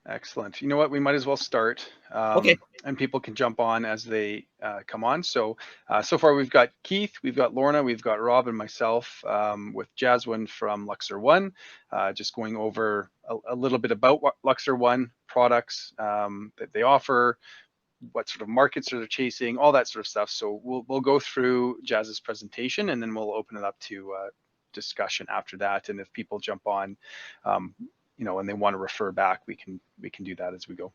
Excellent. You know what? We might as well start, Okay. and people can jump on as they come on. So far we've got Keith, we've got Lorna, we've got Rob, and myself with Jaswin from Luxer One, just going over a little bit about what Luxer One products that they offer, what sort of markets are they chasing, all that sort of stuff. So we'll go through Jazz's presentation, and then we'll open it up to discussion after that. And if people jump on, um, and they want to refer back, we can do that as we go.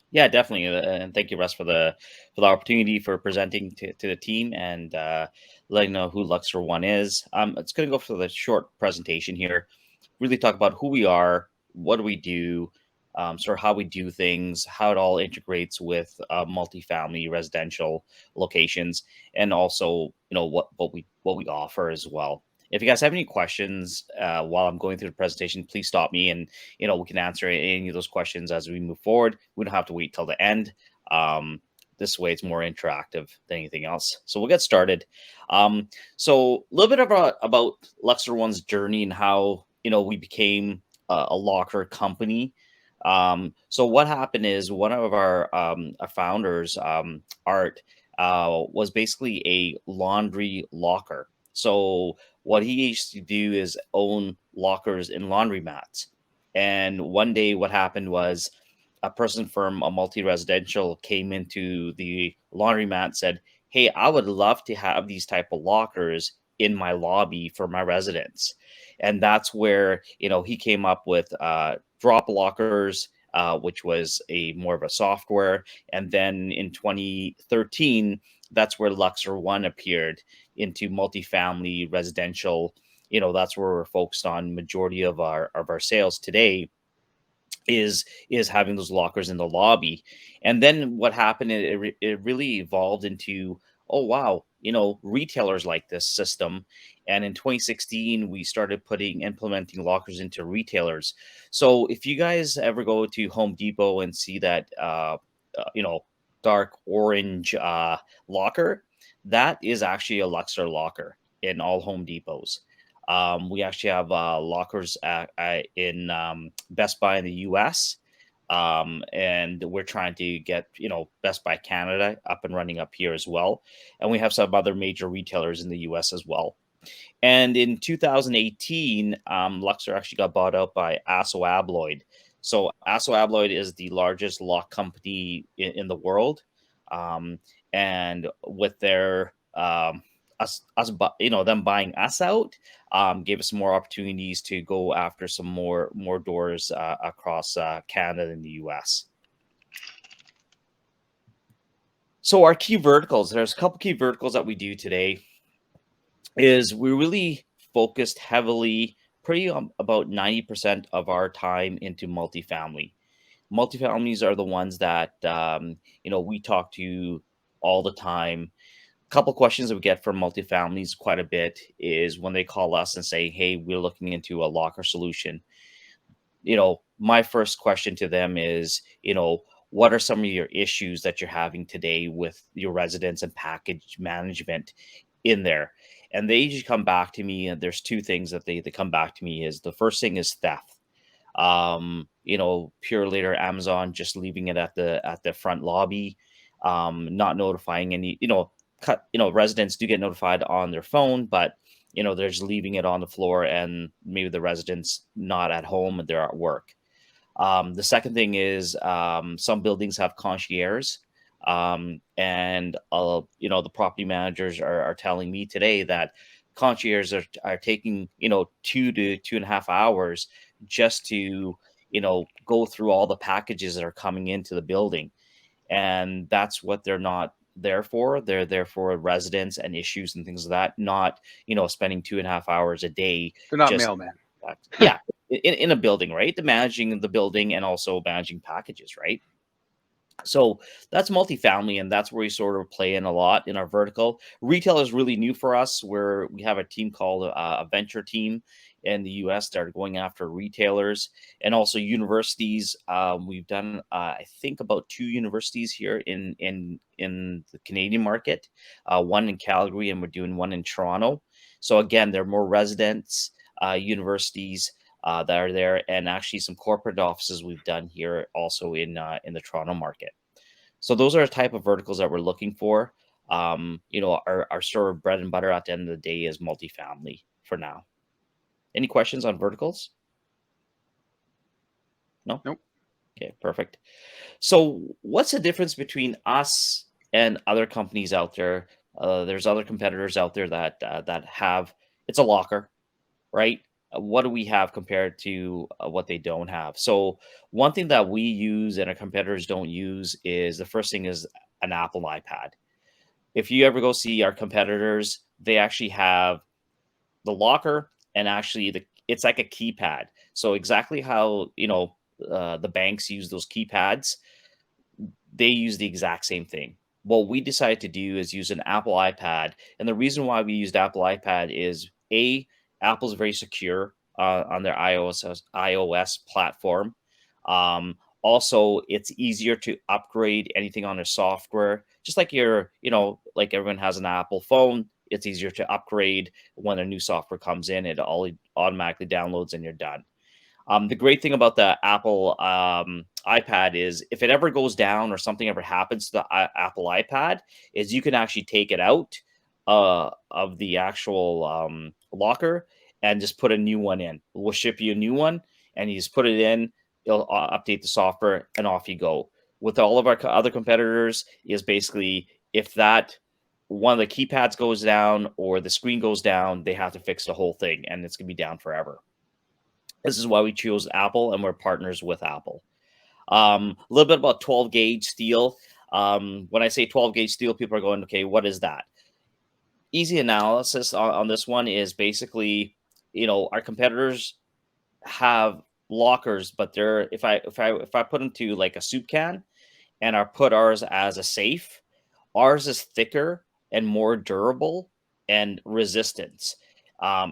Yeah, definitely. And thank you, Russ, for the opportunity for presenting to the team and letting know who Luxer One is. It's going to go for the short presentation here. Really talk about who we are, what do we do, sort of how we do things, how it all integrates with multifamily residential locations, and also what we offer as well. If you guys have any questions while I'm going through the presentation, please stop me and we can answer any of those questions as we move forward. We don't have to wait till the end. This way, it's more interactive than anything else. So we'll get started. So a little bit about Luxer One's journey and how we became a locker company. So what happened is one of our founders, Art, was basically a laundry locker. So what he used to do is own lockers and laundromats. And one day, what happened was a person from a multi-residential came into the laundromat, said, "Hey, I would love to have these type of lockers in my lobby for my residents." And that's where he came up with drop lockers, which was a more of a software. And then in 2013, that's where Luxer One appeared into multifamily residential. That's where we're focused on. Majority of our sales today is having those lockers in the lobby. And then what happened, it really evolved into, oh wow, retailers like this system. And in 2016 we started implementing lockers into retailers. So if you guys ever go to Home Depot and see that uh, you know dark orange locker, that is actually a Luxer locker in all Home Depots. We actually have lockers in Best Buy in the US. And we're trying to get, Best Buy Canada up and running up here as well. And we have some other major retailers in the US as well. And in 2018, Luxor actually got bought out by Asso Abloyd. So Asso Abloyd is the largest lock company in the world. Um, and with their them buying us out, gave us some more opportunities to go after some more doors across Canada and the US. So our key verticals, there's a couple key verticals that we do today. Is we really focused heavily, pretty about 90% of our time into multifamily. Multifamilies are the ones that we talk to all the time. Couple questions that we get from multifamilies quite a bit is when they call us and say, "Hey, we're looking into a locker solution." My first question to them is, what are some of your issues that you're having today with your residents and package management in there? And they usually come back to me, and there's two things that they come back to me is the first thing is theft. Pure later Amazon just leaving it at the front lobby, not notifying any, residents do get notified on their phone, but they're just leaving it on the floor, and maybe the residents not at home and they're at work. The second thing is some buildings have concierge, and the property managers are telling me today that concierges are taking 2 to 2.5 hours just to go through all the packages that are coming into the building, and that's what they're not there for. They're there for residents and issues and things like that, not spending 2.5 hours a day They're not just mailmen. yeah, in a building, right? The managing the building and also managing packages, right? So that's multifamily, and that's where we sort of play in a lot in our vertical. Retail is really new for us, where we have a team called a venture team in the US that are going after retailers and also universities. We've done, I think, about two universities here in the Canadian market, one in Calgary, and we're doing one in Toronto. So again, they're more residents, universities. that are there, and actually some corporate offices we've done here also in the Toronto market. So those are the type of verticals that we're looking for. Our sort of bread and butter at the end of the day is multifamily for now. Any questions on verticals? No? Nope. Okay, perfect. So what's the difference between us and other companies out there? There's other competitors out there that have it's a locker, right? What do we have compared to what they don't have? So one thing that we use and our competitors don't use is the first thing is an Apple iPad. If you ever go see our competitors, they actually have the locker and actually it's like a keypad. So exactly how the banks use those keypads, they use the exact same thing. What we decided to do is use an Apple iPad, and the reason why we used Apple iPad is Apple's very secure on their iOS platform. Also, it's easier to upgrade anything on their software. Just like like everyone has an Apple phone, it's easier to upgrade when a new software comes in. It all automatically downloads and you're done. The great thing about the Apple iPad is if it ever goes down or something ever happens to the Apple iPad, is you can actually take it out of the actual locker and just put a new one in. We'll ship you a new one, and you just put it in. It'll update the software, and off you go. With all of our other competitors, is basically if that one of the keypads goes down or the screen goes down, they have to fix the whole thing, and it's gonna be down forever. This is why we chose Apple, and we're partners with Apple. A little bit about 12 gauge steel. When I say 12 gauge steel, people are going, okay, what is that? Easy analysis on this one is basically, our competitors have lockers, but they're if I put them to like a soup can and I put ours as a safe, ours is thicker and more durable and resistance.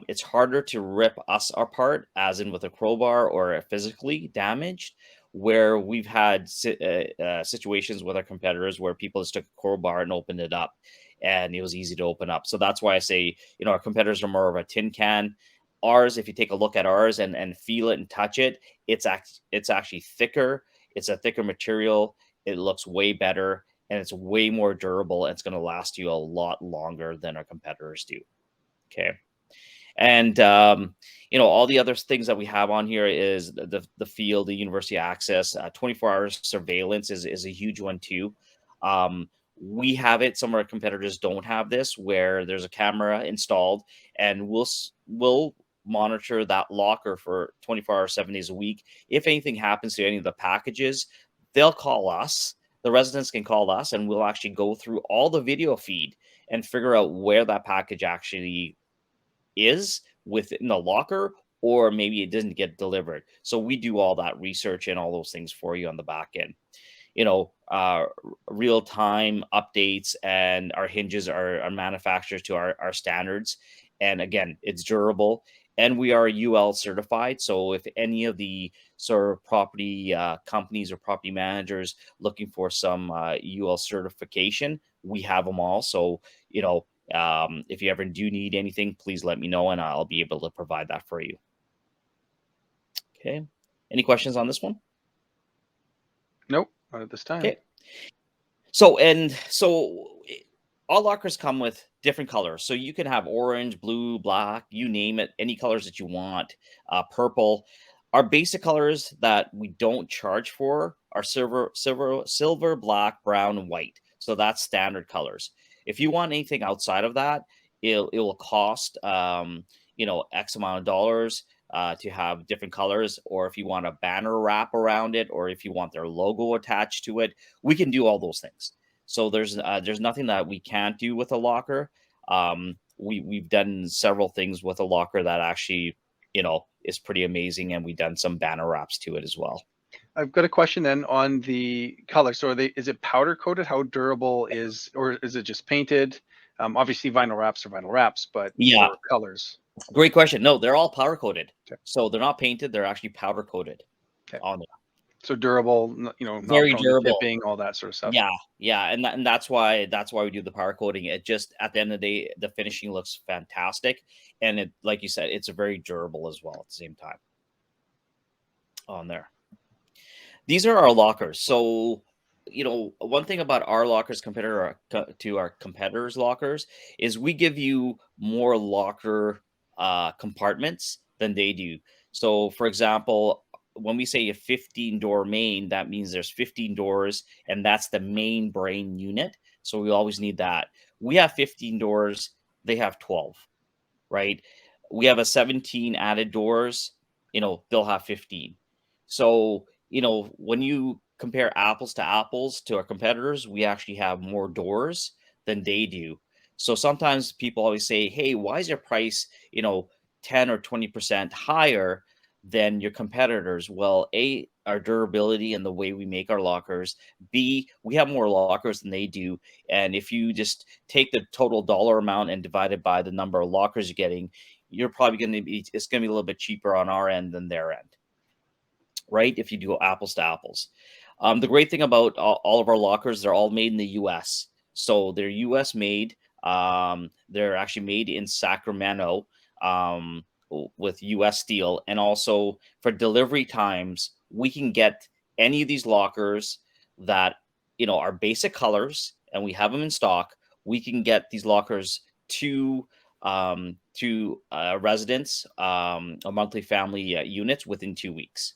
It's harder to rip us apart, as in with a crowbar or physically damaged. Where we've had situations with our competitors where people just took a crowbar and opened it up, and it was easy to open up. So that's why I say, our competitors are more of a tin can. Ours, if you take a look at ours and feel it and touch it, it's actually thicker. It's a thicker material. It looks way better and it's way more durable, and it's going to last you a lot longer than our competitors do. Okay. And all the other things that we have on here is the field, the university access, 24 hours surveillance is a huge one too. We have it. Some of our competitors don't have this, where there's a camera installed, and we'll monitor that locker for 24 hours, 7 days a week. If anything happens to any of the packages, they'll call us. The residents can call us, and we'll actually go through all the video feed and figure out where that package actually is within the locker, or maybe it didn't get delivered. So we do all that research and all those things for you on the back end. Real time updates, and our hinges are manufactured to our standards. And again, it's durable, and we are UL certified. So if any of the sort of property companies or property managers looking for some UL certification, we have them all. So, if you ever do need anything, please let me know, and I'll be able to provide that for you. Okay. Any questions on this one? Nope, not at this time. Okay. All lockers come with different colors. So you can have orange, blue, black, you name it, any colors that you want, purple. Our basic colors that we don't charge for are silver, black, brown, and white. So that's standard colors. If you want anything outside of that, it will cost X amount of dollars to have different colors. Or if you want a banner wrap around it, or if you want their logo attached to it, we can do all those things. So there's nothing that we can't do with a locker. We've done several things with a locker that actually is pretty amazing, and we've done some banner wraps to it as well. I've got a question then on the color. So is it powder coated? How durable or is it just painted? Obviously vinyl wraps are vinyl wraps, but Yeah, for colors. great question. No, they're all powder coated. Okay. So they're not painted, they're actually powder coated Okay. on there. So durable, not Very prone to durable. tipping, all that sort of stuff. Yeah, and that's why we do the powder coating. It just, at the end of the day, the finishing looks fantastic, and it, like you said, it's very durable as well at the same time. on there. These are our lockers. So, one thing about our lockers compared to our competitors' lockers is we give you more locker compartments than they do. So, for example, when we say a 15-door main, that means there's 15 doors, and that's the main brain unit. So we always need that. We have 15 doors, they have 12, right? We have a 17 added doors, they'll have 15. So, when you compare apples to apples to our competitors, we actually have more doors than they do. So sometimes people always say, "Hey, why is your price, 10 or 20% higher than your competitors?" Well, A, our durability and the way we make our lockers. B, we have more lockers than they do. And if you just take the total dollar amount and divide it by the number of lockers you're getting, it's going to be a little bit cheaper on our end than their end, right? If you do apples to apples. The great thing about all of our lockers, they're all made in the US. So they're US made. They're actually made in Sacramento with US steel. And also for delivery times, we can get any of these lockers that, are basic colors and we have them in stock. We can get these lockers to residents or monthly family units within 2 weeks.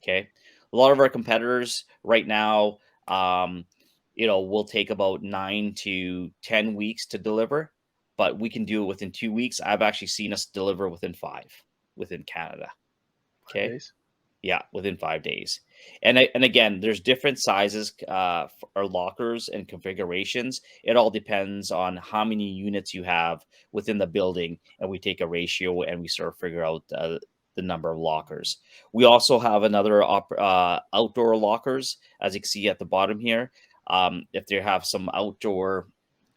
Okay. A lot of our competitors right now, will take about 9 to 10 weeks to deliver, but we can do it within 2 weeks. I've actually seen us deliver within 5 within Canada. 5 Okay. days. Yeah, within 5 days. And again, there's different sizes or lockers and configurations. It all depends on how many units you have within the building, and we take a ratio and we sort of figure out the number of lockers. We also have another outdoor lockers, as you can see at the bottom here. If they have some outdoor,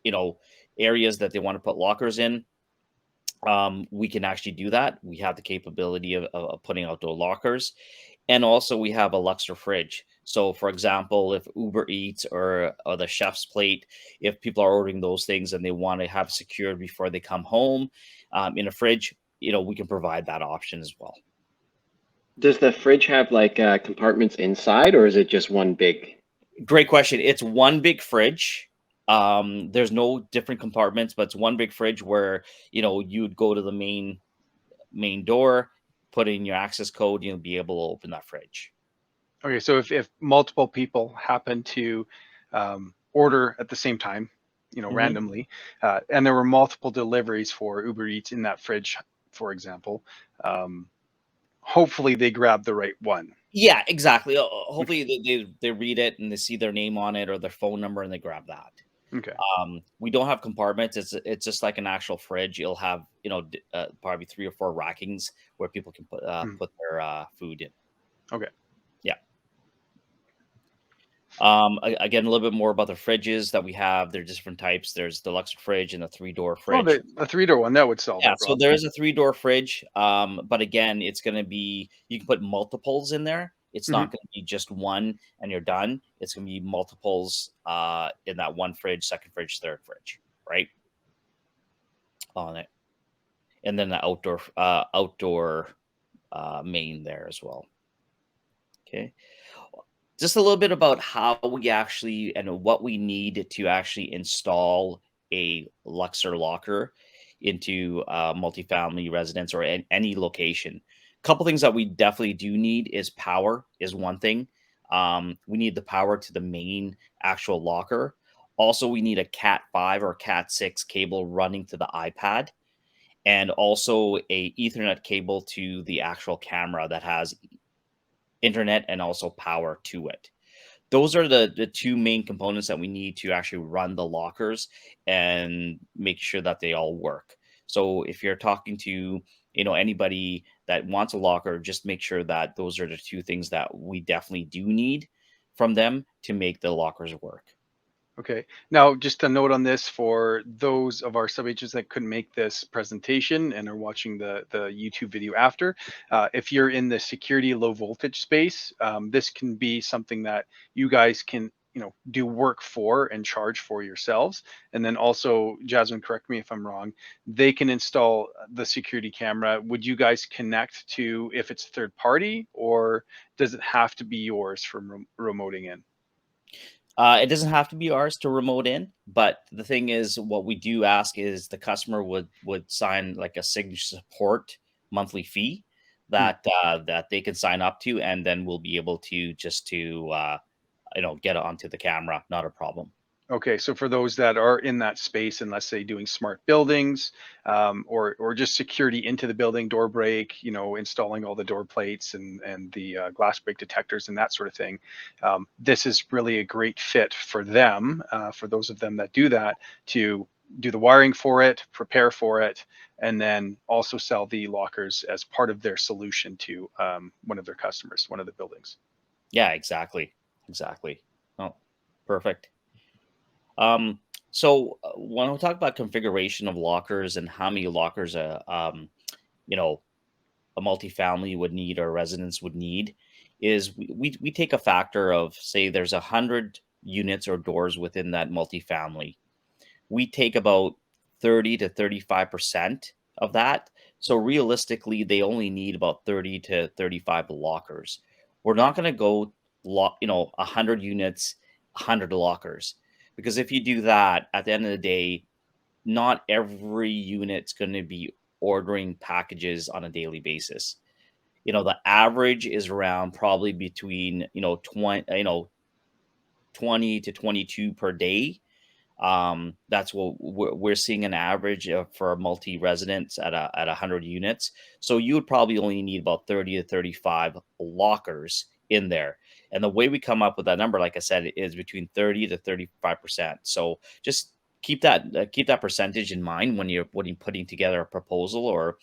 you know, areas that they want to put lockers in, we can actually do that. We have the capability of putting outdoor lockers. And also we have a Luxer fridge. So for example, if Uber Eats or the chef's plate, if people are ordering those things and they want to have secured before they come home in a fridge, we can provide that option as well. Does the fridge have like compartments inside, or is it just one big? Great question. It's one big fridge. There's no different compartments, but it's one big fridge where, you'd go to the main door, put in your access code, you'll be able to open that fridge. Okay, so if multiple people happen to order at the same time, randomly, and there were multiple deliveries for Uber Eats in that fridge, for example, hopefully they grab the right one. Yeah, exactly. Hopefully they read it and they see their name on it or their phone number and they grab that. Okay. We don't have compartments. It's just like an actual fridge. You'll have probably 3 or 4 rackings where people can put their food in. Okay. Yeah. Again, a little bit more about the fridges that we have. There's different types. There's the Luxer fridge and the 3-door fridge. Oh, the 3-door one, that would solve Yeah, it, so Rob. there is a 3-door fridge, but again, it's going to be you can put multiples in there. It's not going to be just one and you're done. It's going to be multiples in that one fridge, second fridge, third fridge, right? On it, and then the outdoor main there as well. Okay, just a little bit about how we actually and what we need to actually install a Luxer locker into multifamily residence or any location. A couple things that we definitely do need is power is one thing. We need the power to the main actual locker. Also, we need a Cat 5 or Cat 6 cable running to the iPad, and also a Ethernet cable to the actual camera that has internet and also power to it. Those are the 2 main components that we need to actually run the lockers and make sure that they all work. So if you're talking to, anybody that wants a locker, just make sure that those are the 2 things that we definitely do need from them to make the lockers work. Okay. Now, just a note on this for those of our sub-agents that couldn't make this presentation and are watching the YouTube video after. If you're in the security low voltage space, this can be something that you guys can do work for and charge for yourselves. And then also, Jaswin, correct me if I'm wrong, they can install the security camera. Would you guys connect to, if it's third party, or does it have to be yours from remoting in? It doesn't have to be ours to remote in, but the thing is, what we do ask is the customer would sign like a signature support monthly fee that they can sign up to, and then we'll be able to get it onto the camera. Not a problem. Okay, so for those that are in that space, and let's say doing smart buildings, or just security into the building, door break, installing all the door plates and the glass break detectors and that sort of thing, this is really a great fit for them, for those of them that do that, to do the wiring for it, prepare for it, and then also sell the lockers as part of their solution to one of their customers, one of the buildings. Yeah, exactly. Oh, perfect. When we talk about configuration of lockers and how many lockers you know, a multifamily would need or residents would need, is we take a factor of, say there's 100 units or doors within that multifamily. We take about 30 to 35% of that. So realistically, they only need about 30 to 35 lockers. We're not going to go 100 units, 100 lockers, because if you do that, at the end of the day, not every unit's going to be ordering packages on a daily basis. The average is around probably between 20 to 22 per day. That's what we're seeing an average for multi-residents at 100 units. So you would probably only need about 30 to 35 lockers in there. And the way we come up with that number, like I said, is between 30 to 35%. So just keep that percentage in mind when you're putting together a proposal or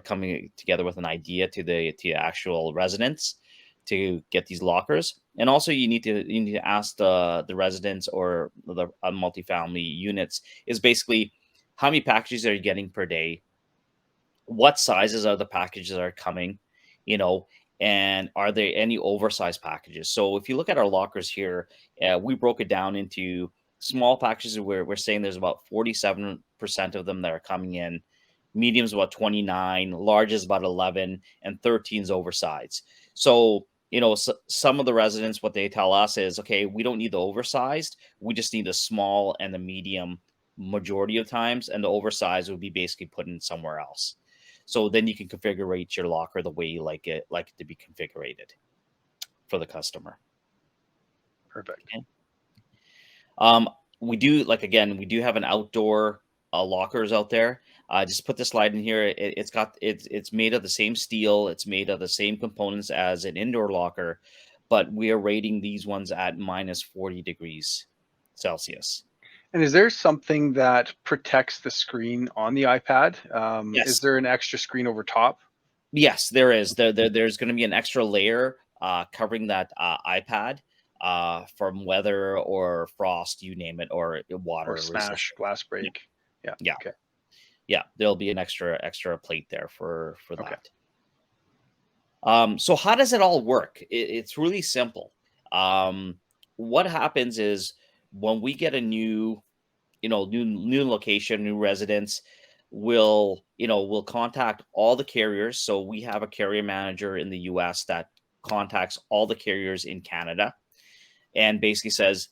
coming together with an idea to the actual residents to get these lockers. And also you need to ask the residents or the multifamily units is basically how many packages are you getting per day, what sizes are the packages that are coming, you know, and are there any oversized packages? So if you look at our lockers here, we broke it down into small packages where we're saying there's about 47% of them that are coming in, mediums about 29, large is about 11, and 13 is oversized. So some of the residents, what they tell us is, okay, we don't need the oversized, we just need the small and the medium majority of times, and the oversized would be basically put in somewhere else. So then you can configure your locker the way you like it to be configured for the customer. Perfect. Okay. We do we do have an outdoor lockers out there. Just put the slide in here. It's made of the same steel. It's made of the same components as an indoor locker, but we are rating these ones at minus 40 degrees Celsius. And is there something that protects the screen on the iPad? Yes. Is there an extra screen over top? Yes, there is. There's going to be an extra layer covering that iPad from weather or frost, you name it, or water Or smash, glass break? Yeah. Yeah. Okay. Yeah, there'll be an extra plate there for Okay. that. So how does it all work? It's really simple. What happens is when we get a new location, new residence, we'll contact all the carriers. So we have a carrier manager in the US that contacts all the carriers in Canada and basically says,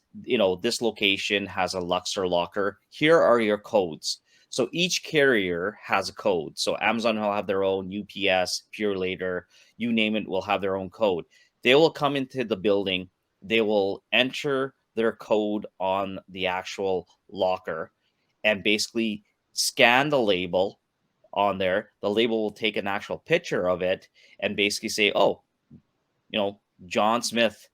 this location has a Luxer locker. Here are your codes. So each carrier has a code. So Amazon will have their own, UPS, Purelator, you name it, will have their own code. They will come into the building. They will enter their code on the actual locker and basically scan the label on there. The label will take an actual picture of it and basically say, oh, John Smith,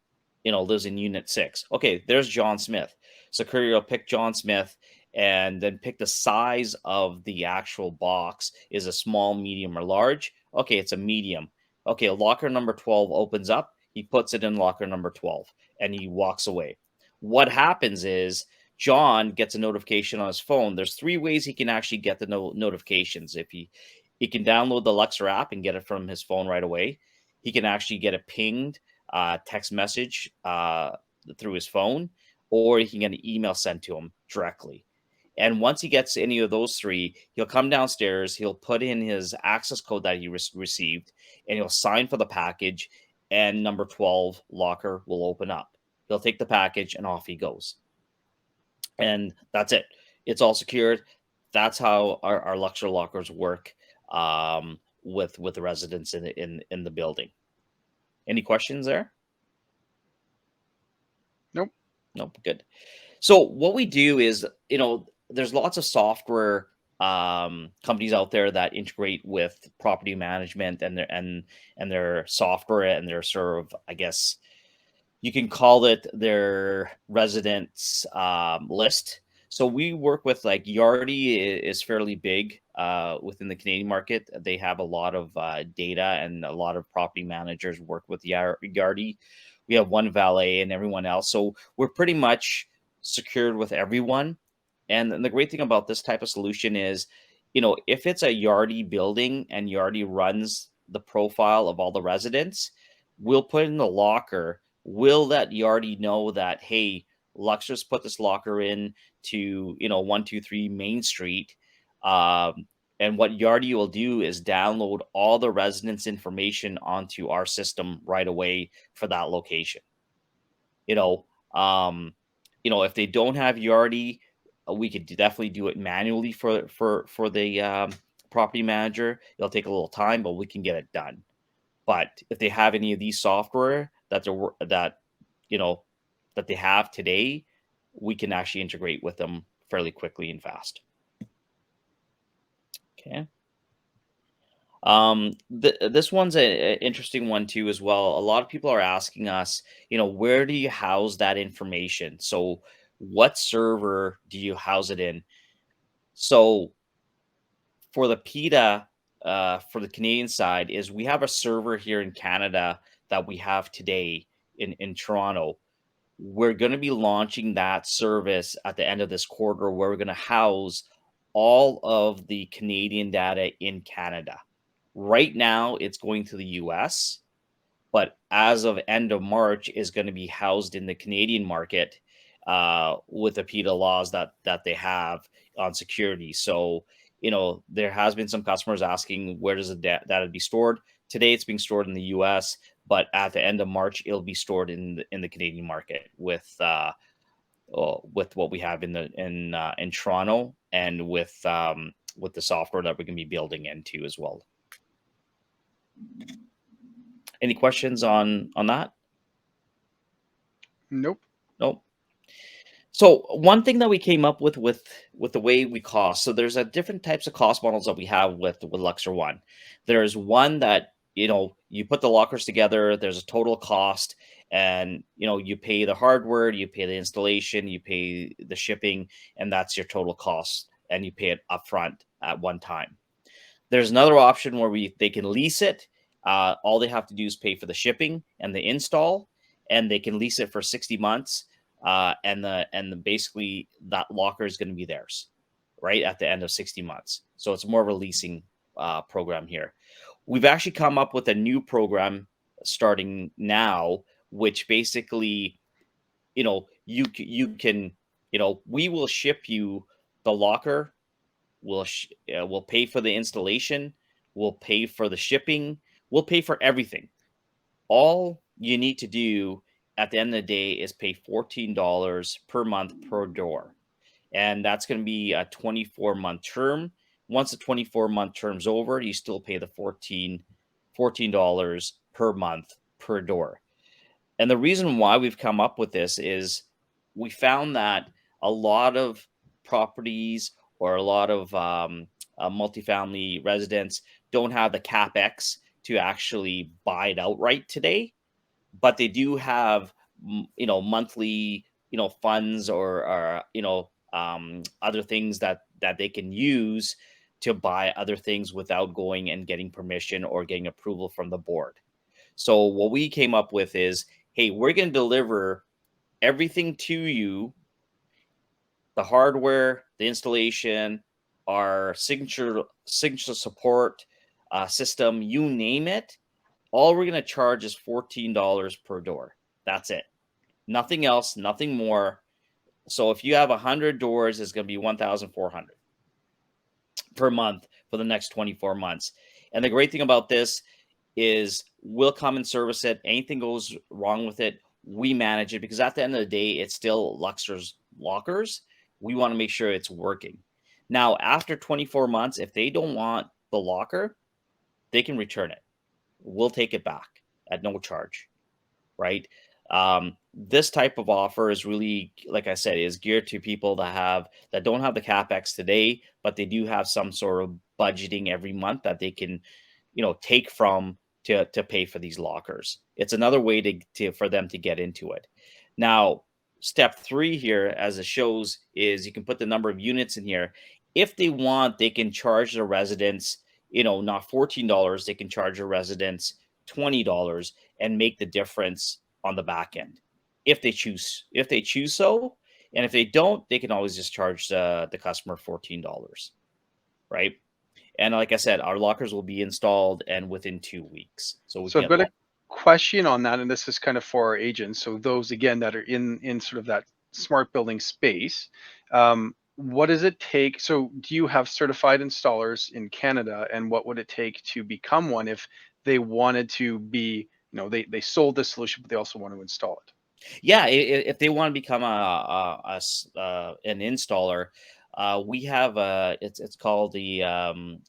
lives in unit 6. Okay, there's John Smith. So courier will pick John Smith and then pick the size of the actual box. Is a small, medium, or large? Okay, it's a medium. Okay, locker number 12 opens up. He puts it in locker number 12 and he walks away. What happens is John gets a notification on his phone. There's 3 ways he can actually get the notifications. If he can download the Luxer app and get it from his phone right away. He can actually get a pinged text message through his phone, or he can get an email sent to him directly. And once he gets any of those three, he'll come downstairs, he'll put in his access code that he received, and he'll sign for the package, and number 12 locker will open up. He'll take the package and off he goes. And that's it. It's all secured. That's how our Luxer lockers work with the residents in the building. Any questions there? Nope. Nope. Good. So what we do is, there's lots of software companies out there that integrate with property management and their software and their sort of, I guess you can call it their residents list. So we work with, like, Yardi is fairly big within the Canadian market. They have a lot of data, and a lot of property managers work with Yardi. We have One Valet and everyone else. So we're pretty much secured with everyone. And the great thing about this type of solution is, if it's a Yardi building and Yardi runs the profile of all the residents, we'll put in the locker. We'll let Yardi know that, hey, Luxer's put this locker in to 123 Main Street. And what Yardi will do is download all the residents' information onto our system right away for that location. If they don't have Yardi, we could definitely do it manually for the property manager. It'll take a little time, but we can get it done. But if they have any of these software that they have today, we can actually integrate with them fairly quickly and fast. Okay. This one's an interesting one too as well. A lot of people are asking us, where do you house that information? So what server do you house it in? So for the PETA, for the Canadian side, is we have a server here in Canada that we have today in Toronto. We're going to be launching that service at the end of this quarter, where we're going to house all of the Canadian data in Canada. Right now, it's going to the US, but as of end of March, is going to be housed in the Canadian market with the PETA laws that they have on security. So, there has been some customers asking, where does the data be stored? Today, it's being stored in the US, but at the end of March, it'll be stored in the Canadian market with what we have in Toronto, and with the software that we're going to be building into as well. Any questions on that? Nope. Nope. So one thing that we came up with the way we cost. So there's different types of cost models that we have with Luxer One. There's one that you put the lockers together. There's a total cost, and you pay the hardware, you pay the installation, you pay the shipping, and that's your total cost, and you pay it upfront at one time. There's another option where they can lease it. All they have to do is pay for the shipping and the install, and they can lease it for 60 months. And basically that locker is going to be theirs right at the end of 60 months. So it's more of a leasing program here. We've actually come up with a new program starting now, which basically, you can, we will ship you the locker. We'll pay for the installation. We'll pay for the shipping. We'll pay for everything. All you need to do at the end of the day is pay $14 per month per door. And that's going to be a 24-month term. Once the 24-month term's over, you still pay the $14 per month per door. And the reason why we've come up with this is we found that a lot of properties or a lot of multifamily residents don't have the CapEx to actually buy it outright today, but they do have, monthly, funds or other things that they can use to buy other things without going and getting permission or getting approval from the board. So what we came up with is, hey, we're going to deliver everything to you, the hardware, the installation, our signature support system, you name it. All we're going to charge is $14 per door. That's it. Nothing else, nothing more. So if you have 100 doors, it's going to be 1,400 per month for the next 24 months. And the great thing about this is we'll come and service it. Anything goes wrong with it, we manage it, because at the end of the day, it's still Luxer's lockers. We want to make sure it's working. Now, after 24 months, if they don't want the locker, they can return it. We'll take it back at no charge, right? This type of offer is really, like I said, is geared to people that don't have the capex today, but they do have some sort of budgeting every month that they can, take from to pay for these lockers. It's another way for them to get into it. Now, step 3 here, as it shows, is you can put the number of units in here. If they want, they can charge the residents, not $14, they can charge the residents $20 and make the difference on the back end if they choose so. And if they don't, they can always just charge the customer $14, right? And like I said, our lockers will be installed and within 2 weeks. So I've got a question on that, and this is kind of for our agents. So those, again, that are in sort of that smart building space, what does it take? So do you have certified installers in Canada, and what would it take to become one if they wanted to be, they sold this solution, but they also want to install it? Yeah, if they want to become an installer, we have it's called the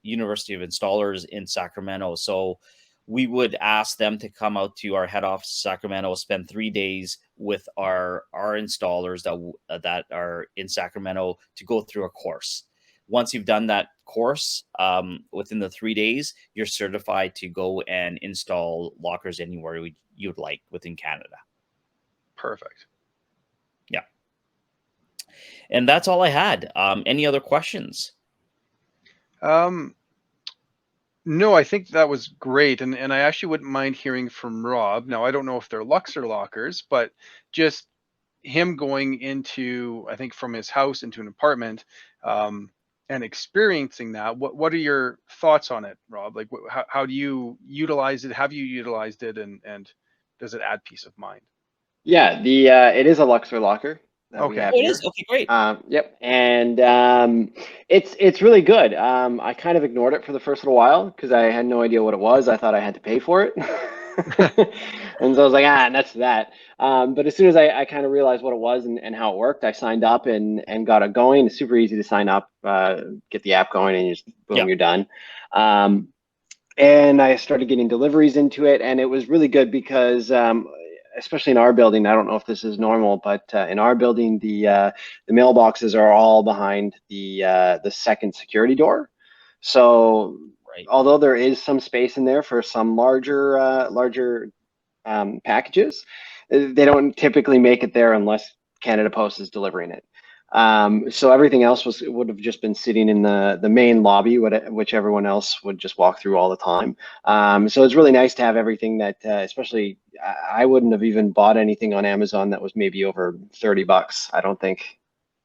University of Installers in Sacramento. So we would ask them to come out to our head office in Sacramento, spend 3 days with our installers that are in Sacramento to go through a course. Once you've done that course, within the 3 days, you're certified to go and install lockers anywhere you'd like within Canada. Perfect. Yeah. And that's all I had. Any other questions? No, I think that was great. And I actually wouldn't mind hearing from Rob. Now, I don't know if they're Luxer lockers, but just him going into, I think, from his house into an apartment, and experiencing that. What are your thoughts on it, Rob? Like, how do you utilize it? Have you utilized it, and does it add peace of mind? Yeah, it is a Luxer locker that we Okay. have Oh, it here. is? Okay, great. Yep, and it's really good. I kind of ignored it for the first little while because I had no idea what it was. I thought I had to pay for it, and so I was like, that's that. But as soon as I kind of realized what it was and how it worked, I signed up and got it going. It's super easy to sign up, get the app going, and you just boom, Yep. you're done. And I started getting deliveries into it, and it was really good because especially in our building, I don't know if this is normal, but in our building, the mailboxes are all behind the second security door. So Right. although there is some space in there for some larger packages, they don't typically make it there unless Canada Post is delivering it. So everything else would have just been sitting in the main lobby, which everyone else would just walk through all the time. So it's really nice to have everything that, especially, I wouldn't have even bought anything on Amazon that was maybe over $30, I don't think,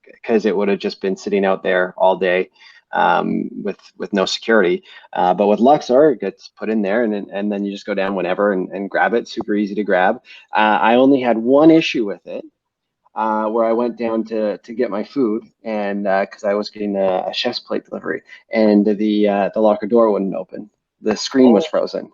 because it would have just been sitting out there all day with no security. But with Luxer, it gets put in there, and then you just go down whenever and grab it. Super easy to grab. I only had one issue with it. Where I went down to get my food, and because I was getting a chef's plate delivery, and the locker door wouldn't open. The screen was frozen.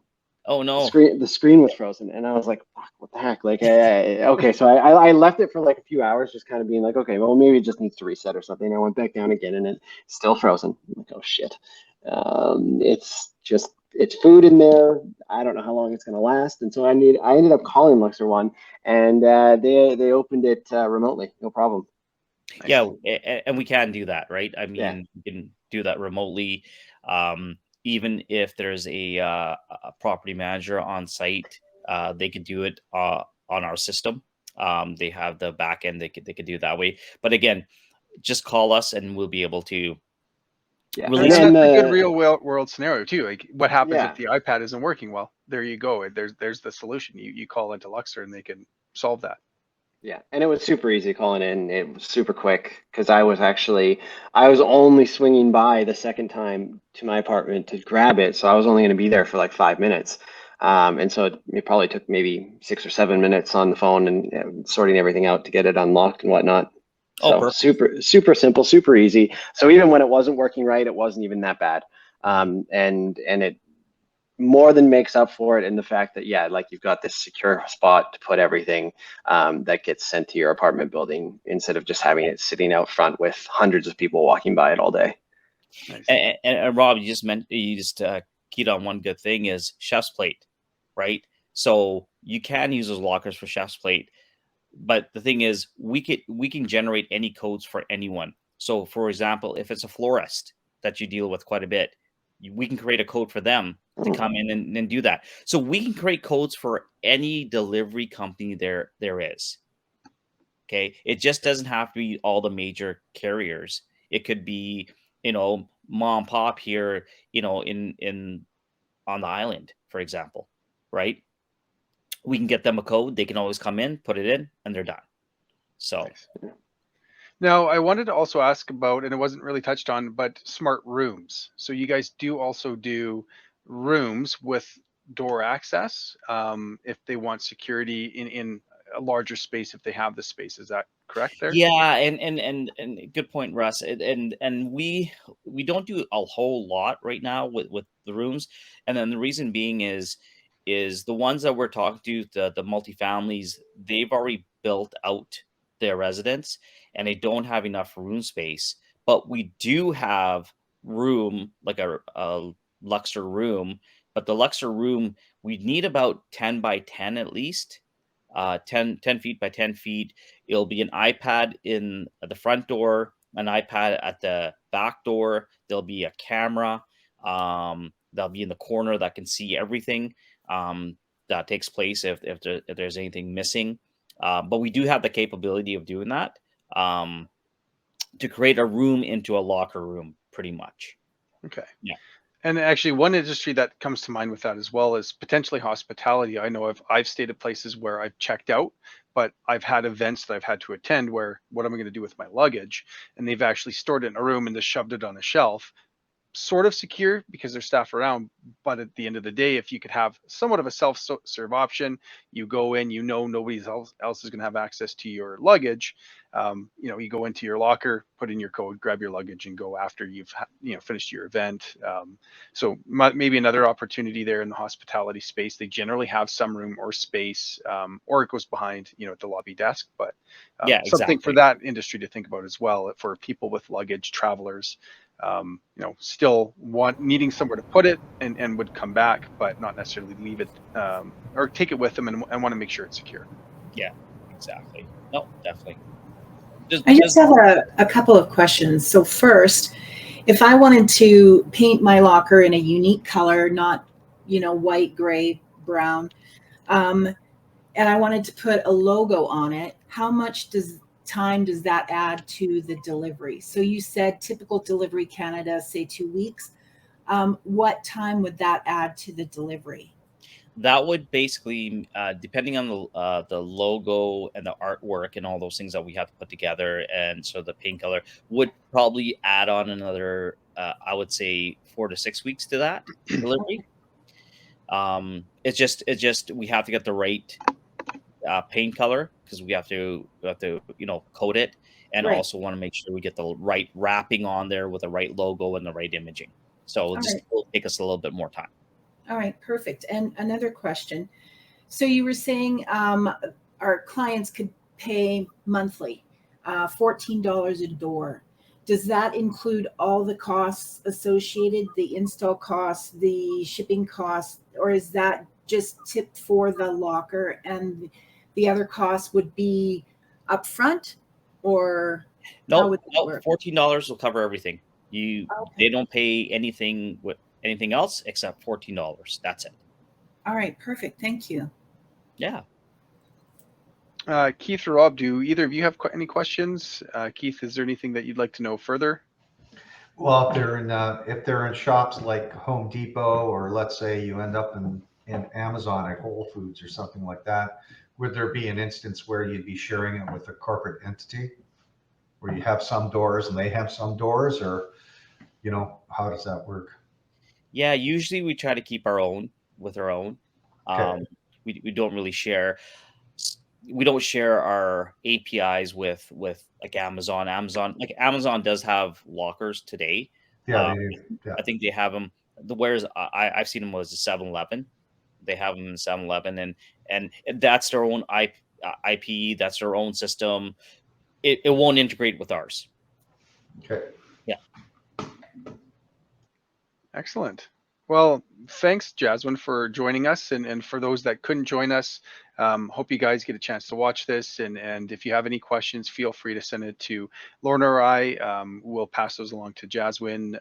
Oh no. The screen was frozen, and I was like, "Fuck, what the heck?" Like, okay, so I left it for like a few hours, just kind of being like, okay, well, maybe it just needs to reset or something. I went back down again, and it's still frozen. I'm like, oh shit. It's food in there. I don't know how long it's gonna last, and so I ended up calling Luxer One, and they opened it remotely, no problem. Nice. Yeah, and we can do that, right? I mean, Yeah. we can do that remotely. Even if there's a property manager on site, they could do it on our system. They have the back end; they could do it that way. But again, just call us, and we'll be able to Yeah, And release that's it. a good real world scenario too. Like, what happens Yeah. if the iPad isn't working? Well, there you go. There's the solution. You call into Luxer, and they can solve that. Yeah, and it was super easy calling in. It was super quick because I was only swinging by the second time to my apartment to grab it, so I was only going to be there for like 5 minutes. And so it probably took maybe 6 or 7 minutes on the phone and sorting everything out to get it unlocked and whatnot. Oh, So perfect. super simple, super easy. So even when it wasn't working right, it wasn't even that bad. And it more than makes up for it in the fact that, yeah, like you've got this secure spot to put everything that gets sent to your apartment building instead of just having it sitting out front with hundreds of people walking by it all day. Nice. And Rob, you just keyed on one good thing is chef's plate, right? So you can use those lockers for chef's plate, but the thing is, we can generate any codes for anyone. So, for example, if it's a florist that you deal with quite a bit, we can create a code for them to come in and do that. So we can create codes for any delivery company there is. Okay, it just doesn't have to be all the major carriers. It could be, mom and pop here, in on the island, for example, right? We can get them a code. They can always come in, put it in, and they're done. So Nice. Now, I wanted to also ask about, and it wasn't really touched on, but smart rooms. So you guys do also do rooms with door access, if they want security in a larger space, if they have the space. Is that correct there? yeah, and good point, Russ. And we don't do a whole lot right now with the rooms, and then the reason being is the ones that we're talking to, the multifamilies, they've already built out their residence and they don't have enough room space. But we do have room, like a Luxer room, but the Luxer room, we need about 10 by 10 at least, 10 feet by 10 feet. It'll be an iPad in at the front door, an iPad at the back door. There'll be a camera, that'll be in the corner that can see everything that takes place if there's anything missing. But we do have the capability of doing that, to create a room into a locker room, pretty much. Okay. Yeah. And actually, one industry that comes to mind with that as well is potentially hospitality. I know I've stayed at places where I've checked out, but I've had events that I've had to attend where what am I going to do with my luggage? And they've actually stored it in a room and just shoved it on a shelf, sort of secure because there's staff around. But at the end of the day, if you could have somewhat of a self-serve option, you go in, nobody else is going to have access to your luggage. You go into your locker, put in your code, grab your luggage, and go after you've finished your event. So maybe another opportunity there in the hospitality space. They generally have some room or space, or it goes behind, at the lobby desk. But Yeah, something for exactly. that industry to think about as well for people with luggage, travelers, still needing somewhere to put it and would come back, but not necessarily leave it, or take it with them and want to make sure it's secure. Yeah, exactly. No, definitely. I just have a couple of questions. So first, if I wanted to paint my locker in a unique color, not, white, gray, brown, and I wanted to put a logo on it, how much time does that add to the delivery? So you said typical delivery Canada, say 2 weeks. What time would that add to the delivery? That would basically, depending on the logo and the artwork and all those things that we have to put together, and so the paint color would probably add on another, I would say 4 to 6 weeks to that delivery. It's just we have to get the right paint color because we have to coat it, and Right. also want to make sure we get the right wrapping on there with the right logo and the right imaging. So All right. it'll take us a little bit more time. All right, perfect. And another question. So you were saying our clients could pay monthly, $14 a door. Does that include all the costs associated, the install costs, the shipping costs, or is that just tipped for the locker and the other costs would be upfront, or how No, would that no, work? $14 will cover everything. They Okay. don't pay anything with anything else except $14. That's it. All right, perfect. Thank you. Yeah. Keith or Rob, do either of you have any questions? Keith, is there anything that you'd like to know further? Well, if they're in shops like Home Depot, or let's say you end up in Amazon at Whole Foods or something like that, would there be an instance where you'd be sharing it with a corporate entity, where you have some doors and they have some doors, or how does that work? Yeah, usually we try to keep our own with our own. Um, we don't really share. We don't share our APIs with like Amazon. Amazon does have lockers today. Yeah, Uh, they do. Yeah. I think they have them. The whereas I've seen them was the 7-Eleven. They have them in 7-Eleven, and that's their own IP. That's their own system. It won't integrate with ours. Okay. Yeah. Excellent. Well, thanks, Jaswin, for joining us. And for those that couldn't join us, hope you guys get a chance to watch this. And if you have any questions, feel free to send it to Lorna or I. We'll pass those along to Jaswin.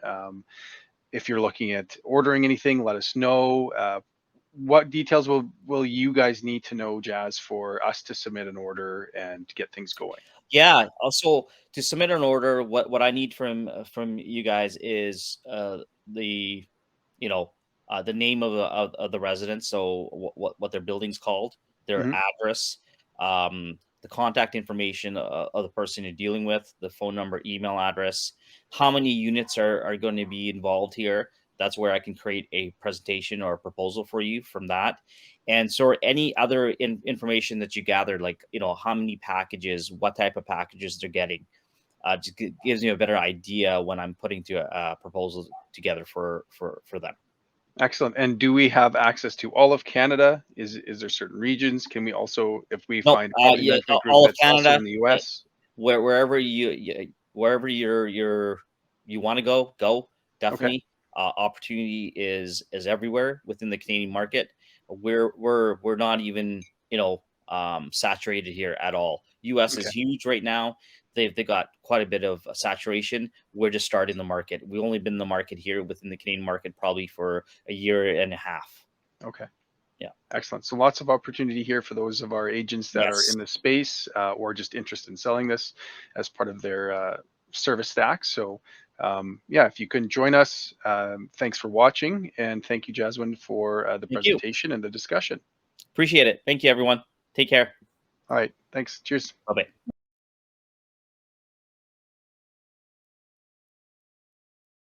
If you're looking at ordering anything, let us know. What details will you guys need to know, Jazz, for us to submit an order and get things going? Yeah. Also, to submit an order, what I need from you guys is the you know the name of the residence, so what their building's called, their Mhm. address, the contact information of the person you're dealing with, the phone number, email address, how many units are going to be involved here. That's where I can create a presentation or a proposal for you from that. And so any other information that you gathered, like how many packages, what type of packages they're getting, just gives me a better idea when I'm putting a proposal together for them. Excellent. And do we have access to all of Canada? Is there certain regions? Can we also, if we No, find yeah, complementary group all of that's also Canada, in the US? wherever wherever you want to go, Okay. definitely. Opportunity is everywhere within the Canadian market. We're not even saturated here at all. US Okay. is huge right now. They got quite a bit of saturation. We're just starting the market. We've only been in the market here within the Canadian market probably for a year and a half. Okay. Yeah. Excellent. So lots of opportunity here for those of our agents that are Yes. in the space or just interested in selling this as part of their service stack. So yeah, if you couldn't join us, thanks for watching. And thank you, Jaswin, for the Thank you. presentation and the discussion. Appreciate it. Thank you, everyone. Take care. All right. Thanks. Cheers. Bye-bye.